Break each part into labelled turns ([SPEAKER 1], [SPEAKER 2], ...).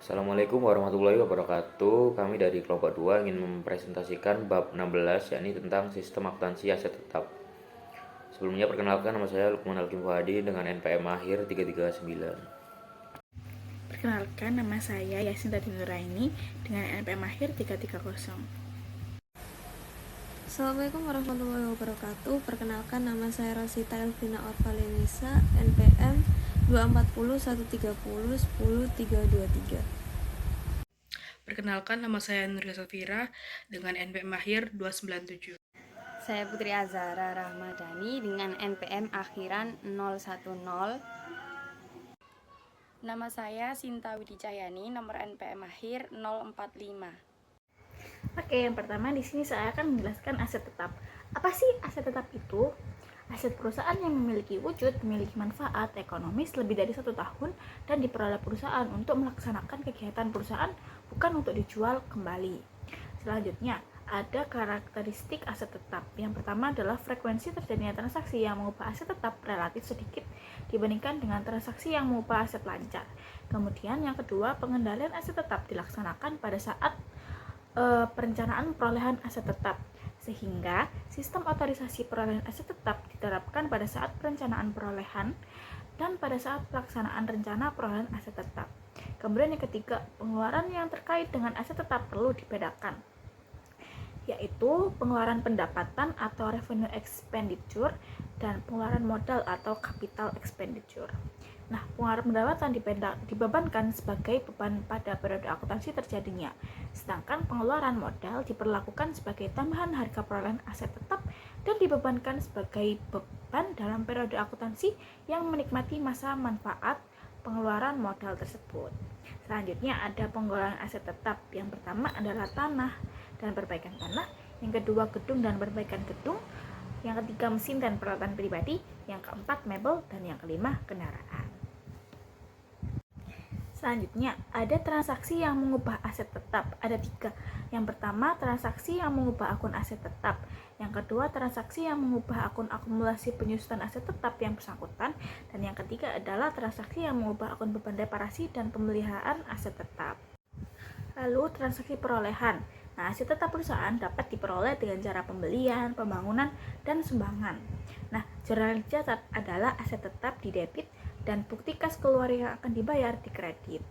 [SPEAKER 1] Assalamualaikum warahmatullahi wabarakatuh. Kami dari kelompok 2 ingin mempresentasikan bab 16, yakni tentang sistem akuntansi aset tetap. Sebelumnya perkenalkan, nama saya Lukman Hakim Fuhadi dengan NPM akhir 339.
[SPEAKER 2] Perkenalkan, nama saya Yasin Tati Nuraini dengan NPM akhir 330.
[SPEAKER 3] Assalamualaikum warahmatullahi wabarakatuh. Perkenalkan, nama saya Rosita Elvina Orvalenisa, NPM 240 130 10 323.
[SPEAKER 4] Perkenalkan, nama saya Nuria Safira dengan NPM akhir 297.
[SPEAKER 5] Saya Putri Azhara Rahmadani dengan NPM akhiran 010. Nama saya Sinta Widicahyani, nomor NPM akhir 045.
[SPEAKER 2] Oke, yang pertama di sini saya akan menjelaskan aset tetap. Apa sih aset tetap itu? Aset perusahaan yang memiliki wujud, memiliki manfaat ekonomis lebih dari 1 tahun dan diperoleh perusahaan untuk melaksanakan kegiatan perusahaan, bukan untuk dijual kembali. Selanjutnya, ada karakteristik aset tetap. Yang pertama adalah frekuensi terjadinya transaksi yang mengubah aset tetap relatif sedikit dibandingkan dengan transaksi yang mengubah aset lancar. Kemudian yang kedua, pengendalian aset tetap dilaksanakan pada saat perencanaan perolehan aset tetap, sehingga sistem otorisasi perolehan aset tetap diterapkan pada saat perencanaan perolehan dan pada saat pelaksanaan rencana perolehan aset tetap. Kemudian yang ketiga, pengeluaran yang terkait dengan aset tetap perlu dibedakan, yaitu pengeluaran pendapatan atau revenue expenditure dan pengeluaran modal atau capital expenditure. Nah, pengeluaran pendapatan dibebankan sebagai beban pada periode akuntansi terjadinya, sedangkan pengeluaran modal diperlakukan sebagai tambahan harga perolehan aset tetap dan dibebankan sebagai beban dalam periode akuntansi yang menikmati masa manfaat pengeluaran modal tersebut. Selanjutnya ada pengeluaran aset tetap. Yang pertama adalah tanah dan perbaikan tanah, yang kedua gedung dan perbaikan gedung, yang ketiga mesin dan peralatan pribadi, yang keempat mebel, dan yang kelima kendaraan. Selanjutnya, ada transaksi yang mengubah aset tetap. Ada 3. Yang pertama, transaksi yang mengubah akun aset tetap. Yang kedua, transaksi yang mengubah akun akumulasi penyusutan aset tetap yang bersangkutan. Dan yang ketiga adalah transaksi yang mengubah akun beban reparasi dan pemeliharaan aset tetap. Lalu, transaksi perolehan. Nah, aset tetap perusahaan dapat diperoleh dengan cara pembelian, pembangunan, dan sumbangan. Nah, jurnal yang dicatat adalah aset tetap di debit dan bukti kas keluar yang akan dibayar di kredit.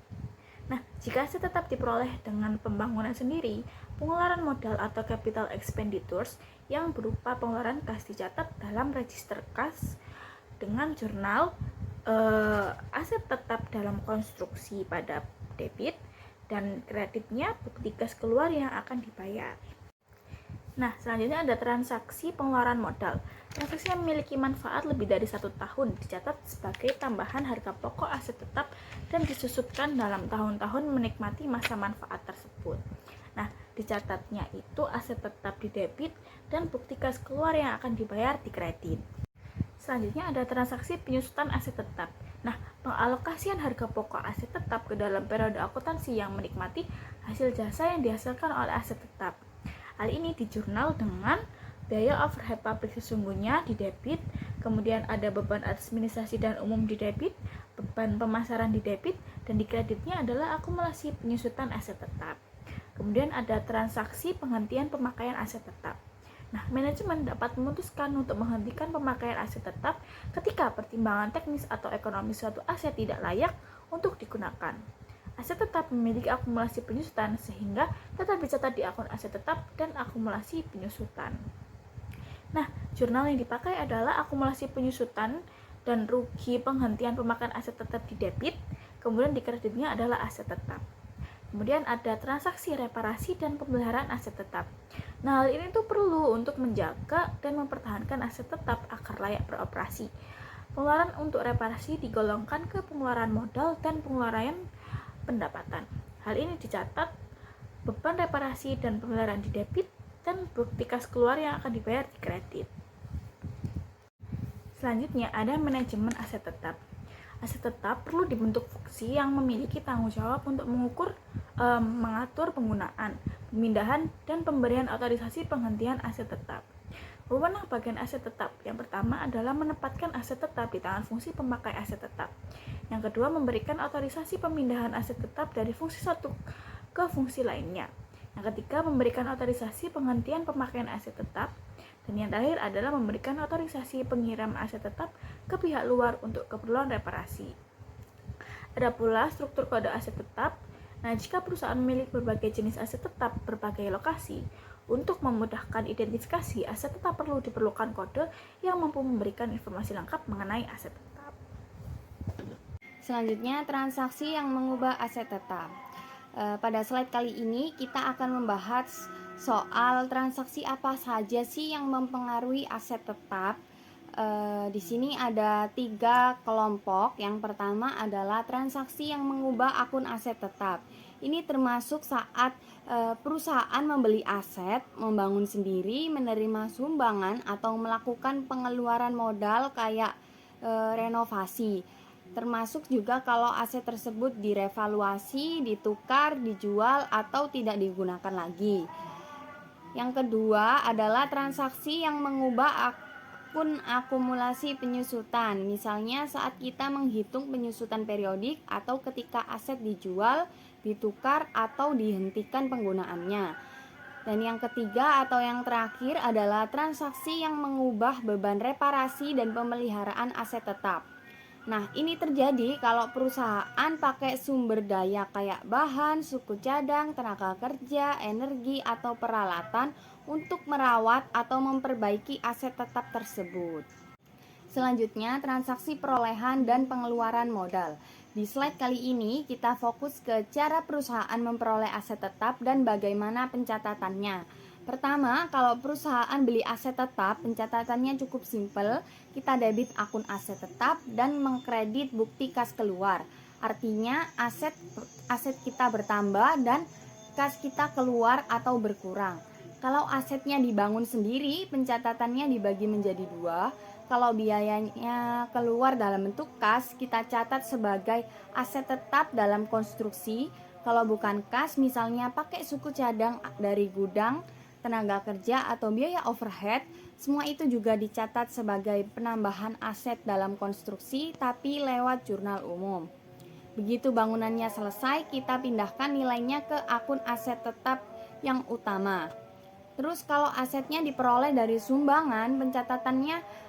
[SPEAKER 2] Nah, jika aset tetap diperoleh dengan pembangunan sendiri, pengeluaran modal atau capital expenditures yang berupa pengeluaran kas dicatat dalam register kas dengan jurnal aset tetap dalam konstruksi pada debit dan kreditnya bukti kas keluar yang akan dibayar. Nah, selanjutnya ada transaksi pengeluaran modal. Transaksi yang memiliki manfaat lebih dari 1 tahun dicatat sebagai tambahan harga pokok aset tetap dan disusutkan dalam tahun-tahun menikmati masa manfaat tersebut. Nah, dicatatnya itu aset tetap di debit dan bukti kas keluar yang akan dibayar di kredit. Selanjutnya ada transaksi penyusutan aset tetap. Nah, pengalokasian harga pokok aset tetap ke dalam periode akuntansi yang menikmati hasil jasa yang dihasilkan oleh aset tetap. Hal ini dijurnal dengan biaya overhead pabrik sesungguhnya di debit, kemudian ada beban administrasi dan umum di debit, beban pemasaran di debit, dan di kreditnya adalah akumulasi penyusutan aset tetap. Kemudian ada transaksi penghentian pemakaian aset tetap. Nah, manajemen dapat memutuskan untuk menghentikan pemakaian aset tetap ketika pertimbangan teknis atau ekonomi suatu aset tidak layak untuk digunakan. Aset tetap memiliki akumulasi penyusutan sehingga tetap dicatat di akun aset tetap dan akumulasi penyusutan. Nah, jurnal yang dipakai adalah akumulasi penyusutan dan rugi penghentian pemakaian aset tetap di debit, kemudian di kreditnya adalah aset tetap. Kemudian ada transaksi reparasi dan pemeliharaan aset tetap. Nah, hal ini tuh perlu untuk menjaga dan mempertahankan aset tetap agar layak beroperasi. Pengeluaran untuk reparasi digolongkan ke pengeluaran modal dan pengeluaran pendapatan. Hal ini dicatat beban reparasi dan pemeliharaan di debit dan bukti kas keluar yang akan dibayar di kredit. Selanjutnya ada manajemen aset tetap. Aset tetap perlu dibentuk fungsi yang memiliki tanggung jawab untuk mengatur penggunaan, pemindahan, dan pemberian otorisasi penghentian aset tetap. Wewenang bagian aset tetap. Yang pertama adalah menempatkan aset tetap di tangan fungsi pemakai aset tetap. Yang kedua, memberikan otorisasi pemindahan aset tetap dari fungsi satu ke fungsi lainnya. Yang ketiga, memberikan otorisasi penghentian pemakaian aset tetap. Dan yang terakhir adalah memberikan otorisasi pengiriman aset tetap ke pihak luar untuk keperluan reparasi. Ada pula struktur kode aset tetap. Nah, jika perusahaan memiliki berbagai jenis aset tetap berbagai lokasi, untuk memudahkan identifikasi aset tetap diperlukan kode yang mampu memberikan informasi lengkap mengenai aset tetap.
[SPEAKER 5] Selanjutnya, transaksi yang mengubah aset tetap. Pada slide kali ini kita akan membahas soal transaksi apa saja sih yang mempengaruhi aset tetap. Di sini ada 3 kelompok. Yang pertama adalah transaksi yang mengubah akun aset tetap. Ini termasuk saat perusahaan membeli aset, membangun sendiri, menerima sumbangan, atau melakukan pengeluaran modal kayak renovasi. Termasuk juga kalau aset tersebut direvaluasi, ditukar, dijual, atau tidak digunakan lagi. Yang kedua adalah transaksi yang mengubah akun akumulasi penyusutan. Misalnya saat kita menghitung penyusutan periodik atau ketika aset dijual, ditukar, atau dihentikan penggunaannya. Dan yang ketiga atau yang terakhir adalah transaksi yang mengubah beban reparasi dan pemeliharaan aset tetap. Nah, ini terjadi kalau perusahaan pakai sumber daya kayak bahan, suku cadang, tenaga kerja, energi, atau peralatan untuk merawat atau memperbaiki aset tetap tersebut. Selanjutnya, transaksi perolehan dan pengeluaran modal. Di slide kali ini kita fokus ke cara perusahaan memperoleh aset tetap dan bagaimana pencatatannya. Pertama, kalau perusahaan beli aset tetap, pencatatannya cukup simpel. Kita debit akun aset tetap dan mengkredit bukti kas keluar. Artinya aset kita bertambah dan kas kita keluar atau berkurang. Kalau asetnya dibangun sendiri, pencatatannya dibagi menjadi 2. Kalau biayanya keluar dalam bentuk kas, kita catat sebagai aset tetap dalam konstruksi. Kalau bukan kas, misalnya pakai suku cadang dari gudang, tenaga kerja, atau biaya overhead, semua itu juga dicatat sebagai penambahan aset dalam konstruksi, tapi lewat jurnal umum. Begitu bangunannya selesai, kita pindahkan nilainya ke akun aset tetap yang utama. Terus kalau asetnya diperoleh dari sumbangan, pencatatannya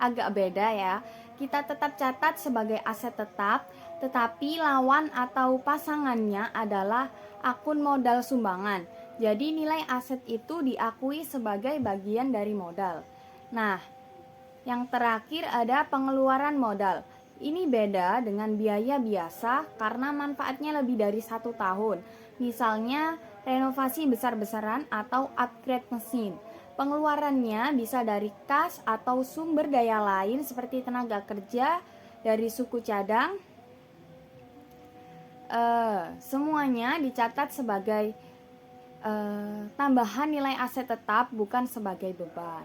[SPEAKER 5] agak beda ya. Kita tetap catat sebagai aset tetap, tetapi lawan atau pasangannya adalah akun modal sumbangan. Jadi nilai aset itu diakui sebagai bagian dari modal. Nah, yang terakhir ada pengeluaran modal. Ini beda dengan biaya biasa karena manfaatnya lebih dari 1 tahun. Misalnya renovasi besar-besaran atau upgrade mesin. Pengeluarannya bisa dari kas atau sumber daya lain seperti tenaga kerja, dari suku cadang. Semuanya dicatat sebagai tambahan nilai aset tetap, bukan sebagai beban.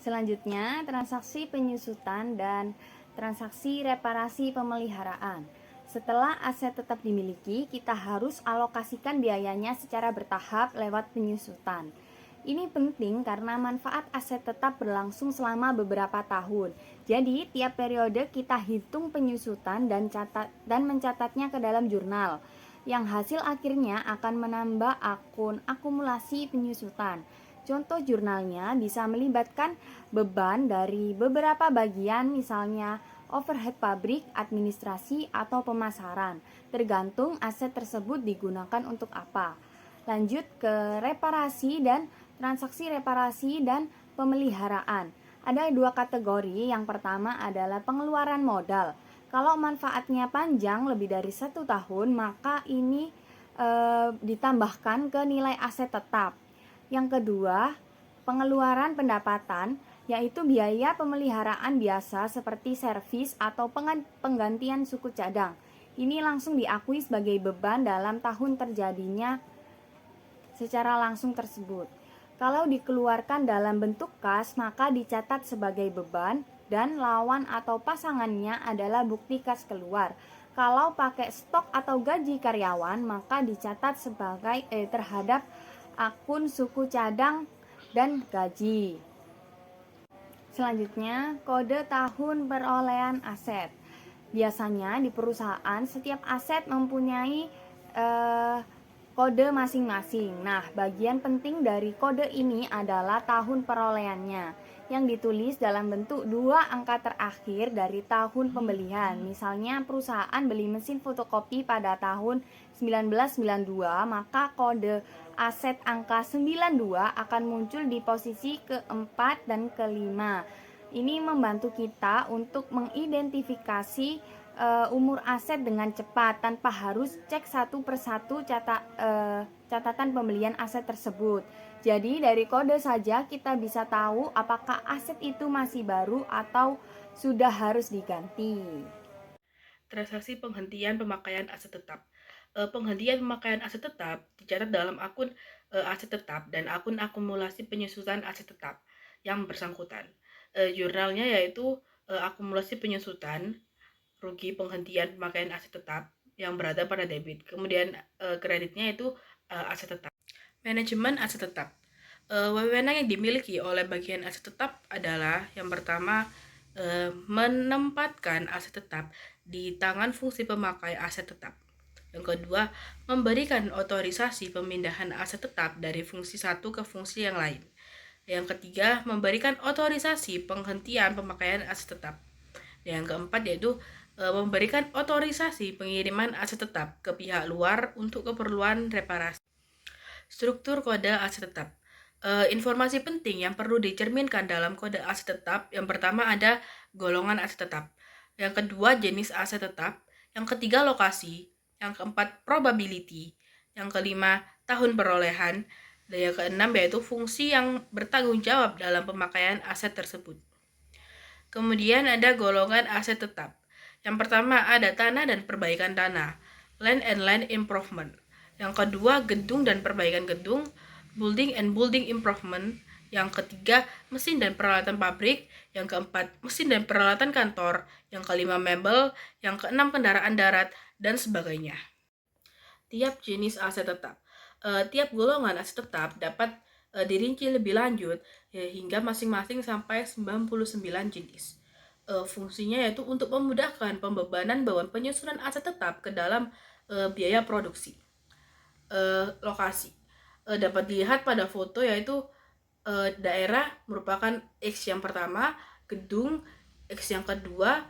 [SPEAKER 5] Selanjutnya, transaksi penyusutan dan transaksi reparasi pemeliharaan. Setelah aset tetap dimiliki, kita harus alokasikan biayanya secara bertahap lewat penyusutan. Ini penting karena manfaat aset tetap berlangsung selama beberapa tahun. Jadi, tiap periode kita hitung penyusutan dan mencatatnya ke dalam jurnal. Yang hasil akhirnya akan menambah akun akumulasi penyusutan. Contoh jurnalnya bisa melibatkan beban dari beberapa bagian, misalnya overhead pabrik, administrasi, atau pemasaran, tergantung aset tersebut digunakan untuk apa. Lanjut ke reparasi dan transaksi reparasi dan pemeliharaan. Ada 2 kategori. Yang pertama adalah pengeluaran modal. Kalau manfaatnya panjang lebih dari 1 tahun, maka ini ditambahkan ke nilai aset tetap. Yang kedua, pengeluaran pendapatan, yaitu biaya pemeliharaan biasa seperti servis atau penggantian suku cadang. Ini langsung diakui sebagai beban dalam tahun terjadinya secara langsung tersebut. Kalau dikeluarkan dalam bentuk kas, maka dicatat sebagai beban dan lawan atau pasangannya adalah bukti kas keluar. Kalau pakai stok atau gaji karyawan, maka dicatat sebagai terhadap akun suku cadang dan gaji. Selanjutnya, kode tahun perolehan aset. Biasanya di perusahaan setiap aset mempunyai kode masing-masing. Nah, bagian penting dari kode ini adalah tahun perolehannya yang ditulis dalam bentuk 2 angka terakhir dari tahun pembelian. Misalnya perusahaan beli mesin fotokopi pada tahun 1992, maka kode aset angka 92 akan muncul di posisi keempat dan kelima. Ini membantu kita untuk mengidentifikasi umur aset dengan cepat tanpa harus cek satu persatu catatan pembelian aset tersebut. Jadi dari kode saja kita bisa tahu apakah aset itu masih baru atau sudah harus diganti.
[SPEAKER 4] Transaksi penghentian pemakaian aset tetap. Penghentian pemakaian aset tetap dicatat dalam akun aset tetap dan akun akumulasi penyusutan aset tetap yang bersangkutan. Jurnalnya yaitu akumulasi penyusutan rugi penghentian pemakaian aset tetap yang berada pada debit. Kemudian kreditnya itu aset tetap. Manajemen aset tetap. Wewenang yang dimiliki oleh bagian aset tetap adalah yang pertama menempatkan aset tetap di tangan fungsi pemakai aset tetap. Yang kedua, memberikan otorisasi pemindahan aset tetap dari fungsi satu ke fungsi yang lain. Yang ketiga, memberikan otorisasi penghentian pemakaian aset tetap. Yang keempat yaitu memberikan otorisasi pengiriman aset tetap ke pihak luar untuk keperluan reparasi. Struktur kode aset tetap. Informasi penting yang perlu dicerminkan dalam kode aset tetap. Yang pertama ada golongan aset tetap. Yang kedua jenis aset tetap. Yang ketiga lokasi. Yang keempat probability. Yang kelima tahun perolehan. Dan yang keenam yaitu fungsi yang bertanggung jawab dalam pemakaian aset tersebut. Kemudian ada golongan aset tetap. Yang pertama ada tanah dan perbaikan tanah, land and land improvement. Yang kedua gedung dan perbaikan gedung, building and building improvement. Yang ketiga mesin dan peralatan pabrik. Yang keempat mesin dan peralatan kantor. Yang kelima mebel. Yang keenam kendaraan darat dan sebagainya. Tiap jenis aset tetap. Tiap golongan aset tetap dapat dirinci lebih lanjut hingga masing-masing sampai 99 jenis. Fungsinya yaitu untuk memudahkan pembebanan beban penyusunan aset tetap ke dalam biaya produksi. Lokasi dapat dilihat pada foto yaitu daerah merupakan X yang pertama, gedung X yang kedua,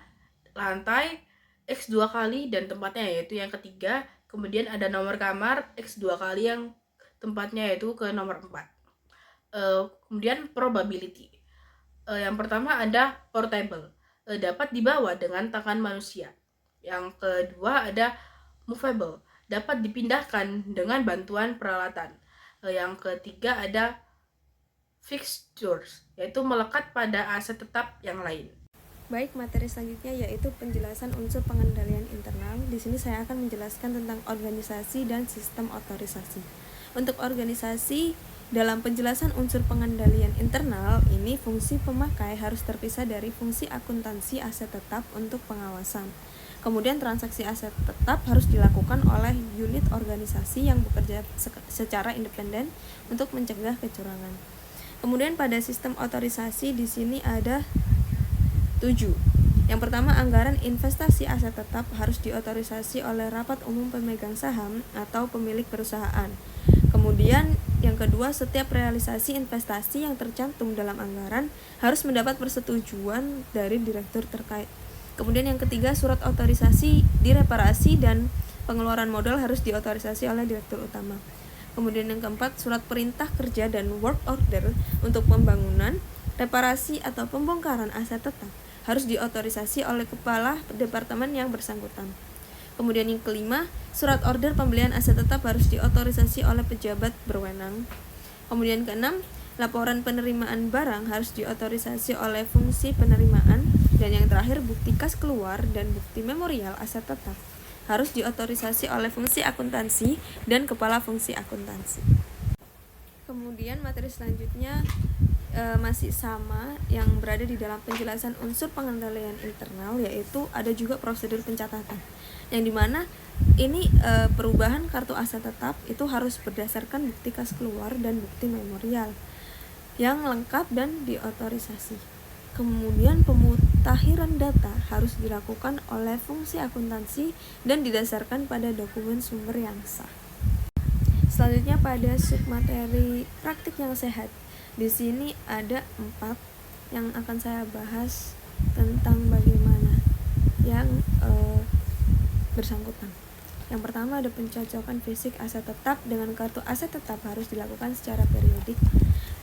[SPEAKER 4] lantai X 2 kali dan tempatnya yaitu yang ketiga. Kemudian ada nomor kamar X 2 kali yang tempatnya yaitu ke nomor 4. Kemudian probability. Yang pertama ada portable. Dapat dibawa dengan tangan manusia. Yang kedua ada movable, dapat dipindahkan dengan bantuan peralatan. Yang ketiga ada fixtures, yaitu melekat pada aset tetap yang lain.
[SPEAKER 3] Baik, materi selanjutnya yaitu penjelasan unsur pengendalian internal. Di sini saya akan menjelaskan tentang organisasi dan sistem otorisasi. Untuk organisasi, dalam penjelasan unsur pengendalian internal, ini fungsi pemakai harus terpisah dari fungsi akuntansi aset tetap untuk pengawasan. Kemudian transaksi aset tetap harus dilakukan oleh unit organisasi yang bekerja secara independen untuk mencegah kecurangan. Kemudian pada sistem otorisasi di sini ada 7. Yang pertama, anggaran investasi aset tetap harus diotorisasi oleh rapat umum pemegang saham atau pemilik perusahaan. Kemudian yang kedua, setiap realisasi investasi yang tercantum dalam anggaran harus mendapat persetujuan dari direktur terkait. Kemudian yang ketiga, surat otorisasi direparasi dan pengeluaran modal harus diotorisasi oleh direktur utama. Kemudian yang keempat, surat perintah kerja dan work order untuk pembangunan, reparasi atau pembongkaran aset tetap harus diotorisasi oleh kepala departemen yang bersangkutan. Kemudian yang kelima, surat order pembelian aset tetap harus diotorisasi oleh pejabat berwenang. Kemudian keenam, laporan penerimaan barang harus diotorisasi oleh fungsi penerimaan. Dan yang terakhir, bukti kas keluar dan bukti memorial aset tetap harus diotorisasi oleh fungsi akuntansi dan kepala fungsi akuntansi. Kemudian materi selanjutnya masih sama yang berada di dalam penjelasan unsur pengendalian internal, yaitu ada juga prosedur pencatatan yang dimana ini perubahan kartu aset tetap itu harus berdasarkan bukti kas keluar dan bukti memorial. yang lengkap dan diotorisasi. Kemudian pemutakhiran data harus dilakukan oleh fungsi akuntansi dan didasarkan pada dokumen sumber yang sah. Selanjutnya pada submateri praktik yang sehat. Di sini ada 4 yang akan saya bahas tentang bagaimana yang bersangkutan. Yang pertama ada pencocokan fisik aset tetap dengan kartu aset tetap harus dilakukan secara periodik.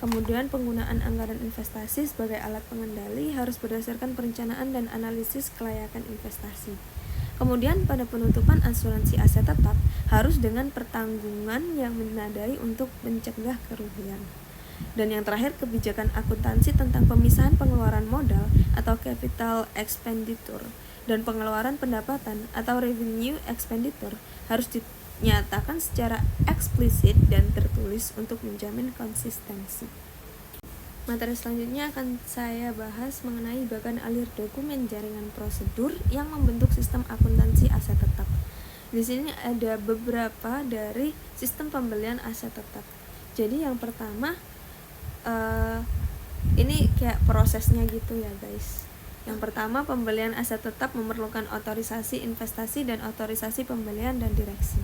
[SPEAKER 3] Kemudian penggunaan anggaran investasi sebagai alat pengendali harus berdasarkan perencanaan dan analisis kelayakan investasi. Kemudian pada penutupan asuransi aset tetap harus dengan pertanggungan yang menadai untuk mencegah kerugian. Dan yang terakhir kebijakan akuntansi tentang pemisahan pengeluaran modal atau capital expenditure dan pengeluaran pendapatan atau revenue expenditure harus dinyatakan secara eksplisit dan tertulis untuk menjamin konsistensi. Materi selanjutnya akan saya bahas mengenai bagan alir dokumen jaringan prosedur yang membentuk sistem akuntansi aset tetap. Di sini ada beberapa dari sistem pembelian aset tetap. Jadi yang pertama ini kayak prosesnya gitu ya guys. Yang pertama, pembelian aset tetap memerlukan otorisasi investasi dan otorisasi pembelian dan direksi.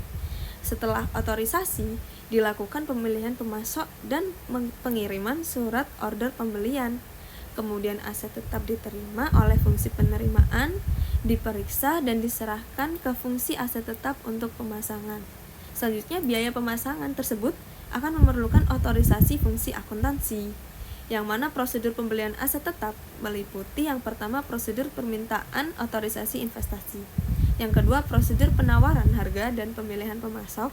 [SPEAKER 3] Setelah otorisasi, dilakukan pemilihan pemasok dan pengiriman surat order pembelian. Kemudian aset tetap diterima oleh fungsi penerimaan, diperiksa dan diserahkan ke fungsi aset tetap untuk pemasangan. Selanjutnya, biaya pemasangan tersebut akan memerlukan otorisasi fungsi akuntansi, yang mana prosedur pembelian aset tetap meliputi yang pertama prosedur permintaan otorisasi investasi, yang kedua prosedur penawaran harga dan pemilihan pemasok,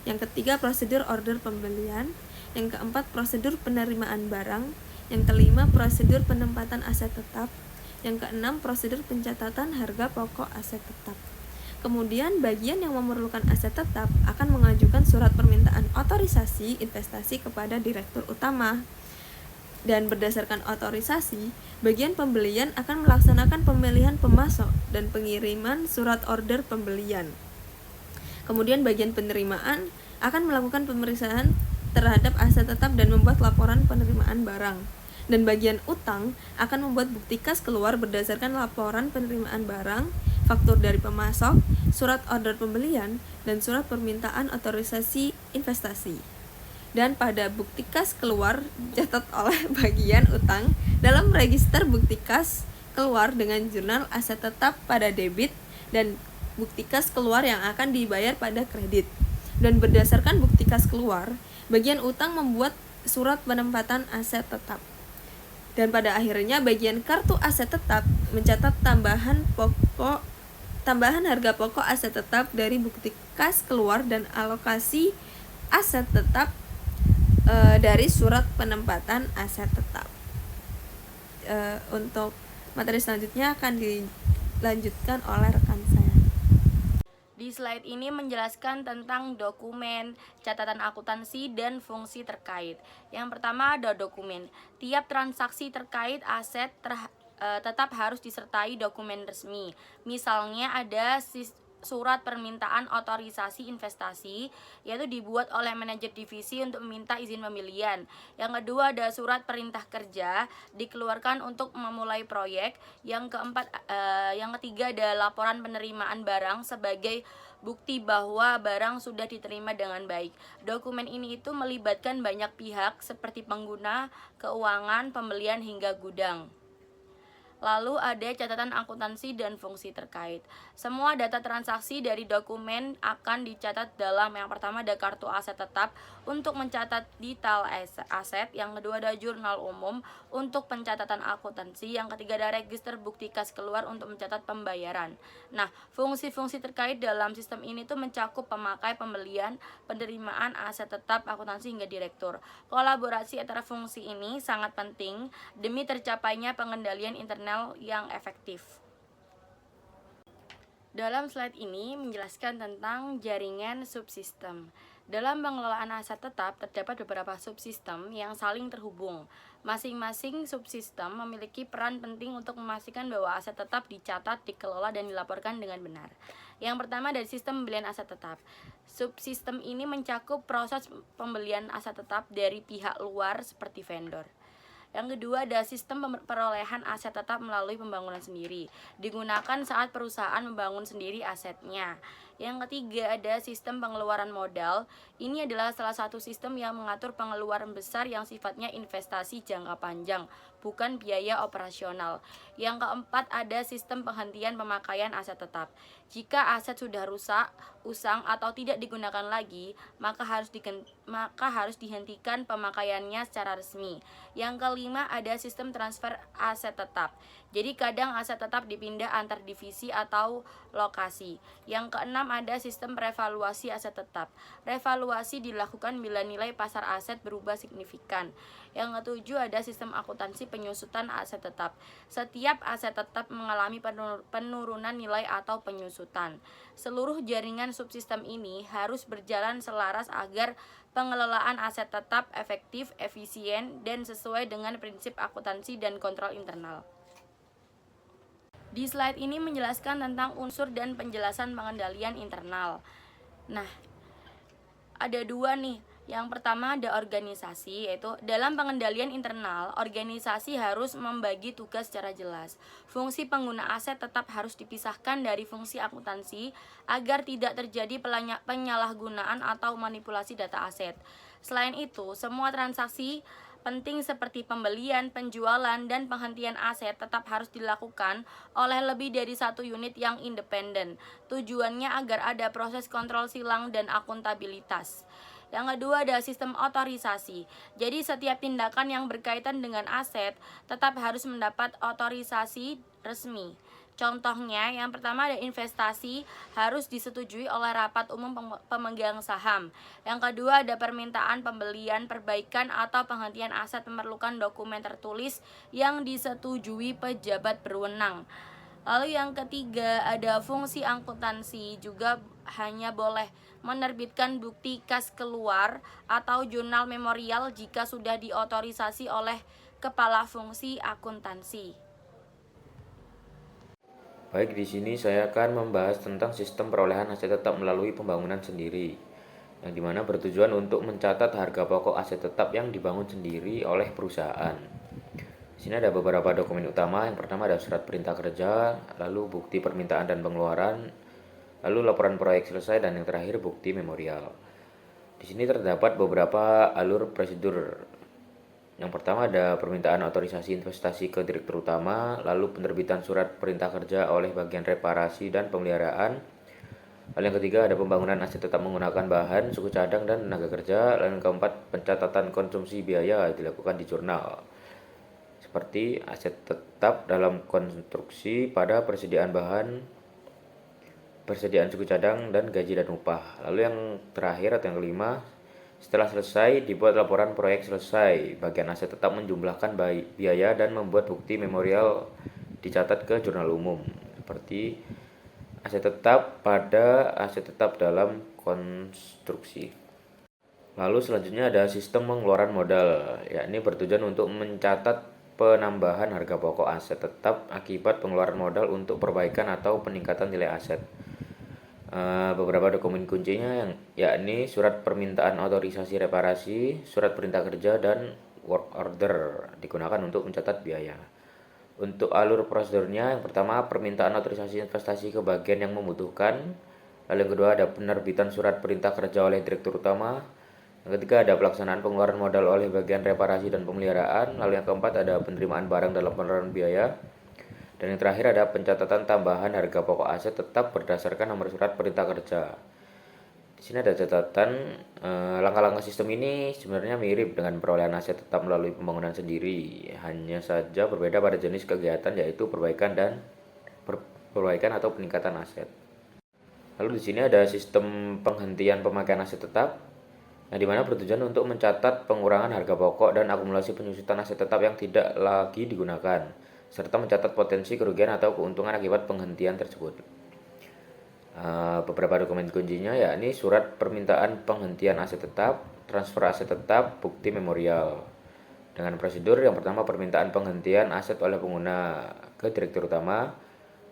[SPEAKER 3] yang ketiga prosedur order pembelian, yang keempat prosedur penerimaan barang, yang kelima prosedur penempatan aset tetap, yang keenam prosedur pencatatan harga pokok aset tetap. Kemudian bagian yang memerlukan aset tetap akan mengajukan surat permintaan otorisasi investasi kepada direktur utama. Dan berdasarkan otorisasi, bagian pembelian akan melaksanakan pemilihan pemasok dan pengiriman surat order pembelian. Kemudian bagian penerimaan akan melakukan pemeriksaan terhadap aset tetap dan membuat laporan penerimaan barang. Dan bagian utang akan membuat bukti kas keluar berdasarkan laporan penerimaan barang, faktur dari pemasok, surat order pembelian, dan surat permintaan otorisasi investasi. Dan pada bukti kas keluar dicatat oleh bagian utang dalam register bukti kas keluar dengan jurnal aset tetap pada debit dan bukti kas keluar yang akan dibayar pada kredit. Dan berdasarkan bukti kas keluar, bagian utang membuat surat penempatan aset tetap. Dan pada akhirnya bagian kartu aset tetap mencatat tambahan harga pokok aset tetap dari bukti kas keluar dan alokasi aset tetap dari surat penempatan aset tetap. Untuk materi selanjutnya akan dilanjutkan oleh rekan saya.
[SPEAKER 5] Di slide ini menjelaskan tentang dokumen, catatan akuntansi, dan fungsi terkait. Yang pertama ada dokumen. Tiap transaksi terkait aset tetap harus disertai dokumen resmi. Misalnya ada surat permintaan otorisasi investasi, yaitu dibuat oleh manajer divisi untuk meminta izin pembelian. Yang kedua ada surat perintah kerja dikeluarkan untuk memulai proyek. Yang ketiga ada laporan penerimaan barang sebagai bukti bahwa barang sudah diterima dengan baik. Dokumen ini itu melibatkan banyak pihak seperti pengguna, keuangan, pembelian hingga gudang. Lalu ada catatan akuntansi dan fungsi terkait. Semua data transaksi dari dokumen akan dicatat dalam yang pertama ada kartu aset tetap untuk mencatat detail aset, yang kedua ada jurnal umum untuk pencatatan akuntansi, yang ketiga ada register bukti kas keluar untuk mencatat pembayaran. Nah, fungsi-fungsi terkait dalam sistem ini tuh mencakup pemakai, pembelian, penerimaan aset tetap, akuntansi hingga direktur. Kolaborasi antara fungsi ini sangat penting demi tercapainya pengendalian internal yang efektif. Dalam slide ini menjelaskan tentang jaringan subsistem. Dalam pengelolaan aset tetap terdapat beberapa subsistem yang saling terhubung. Masing-masing subsistem memiliki peran penting untuk memastikan bahwa aset tetap dicatat, dikelola, dan dilaporkan dengan benar. Yang pertama dari sistem pembelian aset tetap. Subsistem ini mencakup proses pembelian aset tetap dari pihak luar seperti vendor. Yang kedua ada sistem perolehan aset tetap melalui pembangunan sendiri. Digunakan saat perusahaan membangun sendiri asetnya. Yang ketiga ada sistem pengeluaran modal. Ini adalah salah satu sistem yang mengatur pengeluaran besar yang sifatnya investasi jangka panjang, bukan biaya operasional. Yang keempat ada sistem penghentian pemakaian aset tetap. Jika aset sudah rusak, usang atau tidak digunakan lagi, maka harus dihentikan pemakaiannya secara resmi. Yang kelima ada sistem transfer aset tetap. Jadi kadang aset tetap dipindah antar divisi atau lokasi. Yang keenam ada sistem revaluasi aset tetap. Revaluasi dilakukan bila nilai pasar aset berubah signifikan. Yang ketujuh ada sistem akuntansi penyusutan aset tetap. Setiap aset tetap mengalami penurunan nilai atau penyusutan. Seluruh jaringan subsistem ini harus berjalan selaras agar pengelolaan aset tetap efektif, efisien, dan sesuai dengan prinsip akuntansi dan kontrol internal. Di slide ini menjelaskan tentang unsur dan penjelasan pengendalian internal. Nah, ada dua nih. Yang pertama ada organisasi, yaitu dalam pengendalian internal, organisasi harus membagi tugas secara jelas. Fungsi pengguna aset tetap harus dipisahkan dari fungsi akuntansi agar tidak terjadi penyalahgunaan atau manipulasi data aset. Selain itu, semua transaksi penting seperti pembelian, penjualan, dan penghentian aset tetap harus dilakukan oleh lebih dari satu unit yang independen. Tujuannya agar ada proses kontrol silang dan akuntabilitas. Yang kedua ada sistem otorisasi. Jadi setiap tindakan yang berkaitan dengan aset tetap harus mendapat otorisasi resmi. Contohnya, yang pertama ada investasi harus disetujui oleh rapat umum pemegang saham. Yang kedua ada permintaan pembelian, perbaikan, atau penghentian aset memerlukan dokumen tertulis yang disetujui pejabat berwenang. Lalu yang ketiga ada fungsi akuntansi, juga hanya boleh menerbitkan bukti kas keluar atau jurnal memorial jika sudah diotorisasi oleh kepala fungsi akuntansi.
[SPEAKER 1] Baik, di sini saya akan membahas tentang sistem perolehan aset tetap melalui pembangunan sendiri, yang dimana bertujuan untuk mencatat harga pokok aset tetap yang dibangun sendiri oleh perusahaan. Di sini ada beberapa dokumen utama. Yang pertama ada surat perintah kerja, lalu bukti permintaan dan pengeluaran, lalu laporan proyek selesai, dan yang terakhir bukti memorial. Di sini terdapat beberapa alur prosedur. Yang pertama ada permintaan otorisasi investasi ke direktur utama, lalu penerbitan surat perintah kerja oleh bagian reparasi dan pemeliharaan. Lalu yang ketiga ada pembangunan aset tetap menggunakan bahan, suku cadang, dan tenaga kerja. Lalu yang keempat pencatatan konsumsi biaya dilakukan di jurnal, seperti aset tetap dalam konstruksi pada persediaan bahan, persediaan suku cadang, dan gaji dan upah. Lalu yang terakhir atau yang kelima, setelah selesai dibuat laporan proyek selesai. Bagian aset tetap menjumlahkan biaya dan membuat bukti memorial dicatat ke jurnal umum, seperti aset tetap pada aset tetap dalam konstruksi. Lalu selanjutnya ada sistem pengeluaran modal, yakni bertujuan untuk mencatat penambahan harga pokok aset tetap akibat pengeluaran modal untuk perbaikan atau peningkatan nilai aset. Beberapa dokumen kuncinya yakni surat permintaan otorisasi reparasi, surat perintah kerja, dan work order digunakan untuk mencatat biaya. Untuk alur prosedurnya, yang pertama permintaan otorisasi investasi ke bagian yang membutuhkan, lalu yang kedua ada penerbitan surat perintah kerja oleh direktur utama, yang ketiga ada pelaksanaan pengeluaran modal oleh bagian reparasi dan pemeliharaan, lalu yang keempat ada penerimaan barang dalam pengeluaran biaya, dan yang terakhir ada pencatatan tambahan harga pokok aset tetap berdasarkan nomor surat perintah kerja. Di sini ada catatan, langkah-langkah sistem ini sebenarnya mirip dengan perolehan aset tetap melalui pembangunan sendiri, hanya saja berbeda pada jenis kegiatan, yaitu perbaikan atau peningkatan aset. Lalu di sini ada sistem penghentian pemakaian aset tetap, yang dimana bertujuan untuk mencatat pengurangan harga pokok dan akumulasi penyusutan aset tetap yang tidak lagi digunakan, serta mencatat potensi kerugian atau keuntungan akibat penghentian tersebut. Beberapa dokumen kuncinya yakni surat permintaan penghentian aset tetap, transfer aset tetap, bukti memorial. Dengan prosedur yang pertama permintaan penghentian aset oleh pengguna ke direktur utama,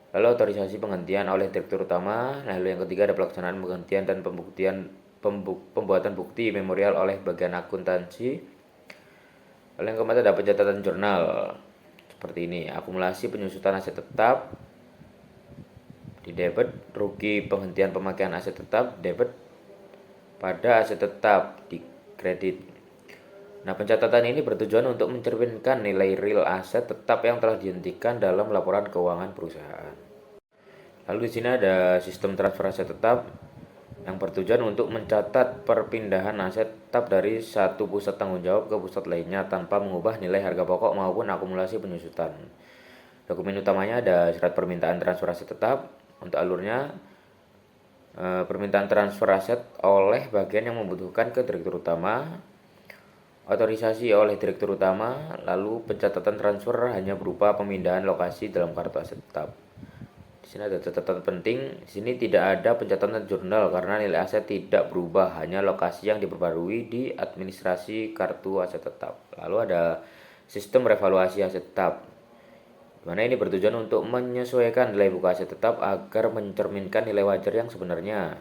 [SPEAKER 1] lalu otorisasi penghentian oleh direktur utama, lalu yang ketiga ada pelaksanaan penghentian dan pembuatan bukti memorial oleh bagian akuntansi. Lalu yang keempat ada pencatatan jurnal seperti ini, akumulasi penyusutan aset tetap di debit, rugi penghentian pemakaian aset tetap debit, pada aset tetap di kredit. Nah, pencatatan ini bertujuan untuk mencerminkan nilai real aset tetap yang telah dihentikan dalam laporan keuangan perusahaan. Lalu di sini ada sistem transfer aset tetap yang bertujuan untuk mencatat perpindahan aset tetap dari satu pusat tanggung jawab ke pusat lainnya tanpa mengubah nilai harga pokok maupun akumulasi penyusutan. Dokumen utamanya ada surat permintaan transfer aset tetap. Untuk alurnya, permintaan transfer aset oleh bagian yang membutuhkan ke direktur utama, otorisasi oleh direktur utama, lalu pencatatan transfer hanya berupa pemindahan lokasi dalam kartu aset tetap. Di sini ada catatan penting, di sini tidak ada pencatatan jurnal karena nilai aset tidak berubah, hanya lokasi yang diperbarui di administrasi kartu aset tetap. Lalu ada sistem revaluasi aset tetap, di mana ini bertujuan untuk menyesuaikan nilai buku aset tetap agar mencerminkan nilai wajar yang sebenarnya,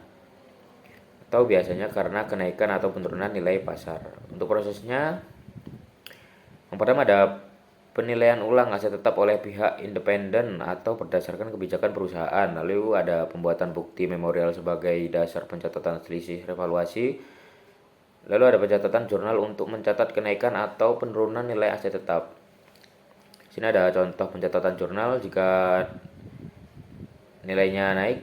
[SPEAKER 1] atau biasanya karena kenaikan atau penurunan nilai pasar. Untuk prosesnya, yang pertama ada penilaian ulang aset tetap oleh pihak independen atau berdasarkan kebijakan perusahaan. Lalu ada pembuatan bukti memorial sebagai dasar pencatatan selisih revaluasi. Lalu ada pencatatan jurnal untuk mencatat kenaikan atau penurunan nilai aset tetap. Di sini ada contoh pencatatan jurnal jika nilainya naik.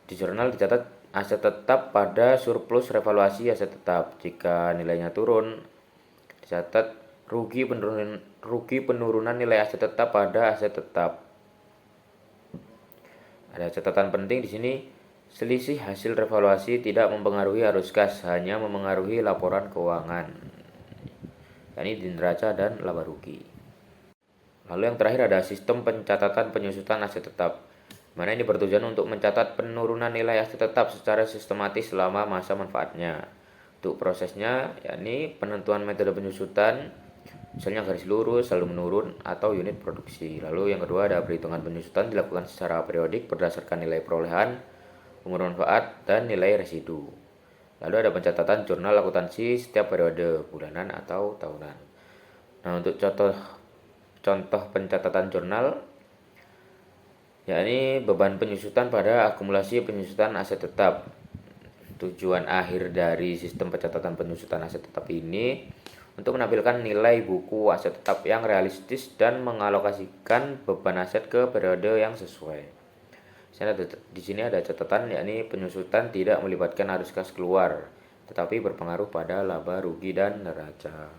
[SPEAKER 1] Di jurnal dicatat aset tetap pada surplus revaluasi aset tetap. Jika nilainya turun, dicatat rugi penurunan nilai aset tetap pada aset tetap. Ada catatan penting di sini, selisih hasil revaluasi tidak mempengaruhi arus kas, hanya mempengaruhi laporan keuangan, yakni di neraca dan laba rugi. Lalu yang terakhir ada sistem pencatatan penyusutan aset tetap, mana ini bertujuan untuk mencatat penurunan nilai aset tetap secara sistematis selama masa manfaatnya. Untuk prosesnya, yakni penentuan metode penyusutan, misalnya garis lurus, selalu menurun, atau unit produksi. Lalu yang kedua ada perhitungan penyusutan dilakukan secara periodik berdasarkan nilai perolehan, umur manfaat, dan nilai residu. Lalu ada pencatatan jurnal akuntansi setiap periode, bulanan atau tahunan. Nah, untuk contoh pencatatan jurnal, yakni beban penyusutan pada akumulasi penyusutan aset tetap. Tujuan akhir dari sistem pencatatan penyusutan aset tetap ini untuk menampilkan nilai buku aset tetap yang realistis dan mengalokasikan beban aset ke periode yang sesuai. Di sini ada catatan, yakni penyusutan tidak melibatkan arus kas keluar, tetapi berpengaruh pada laba rugi dan neraca.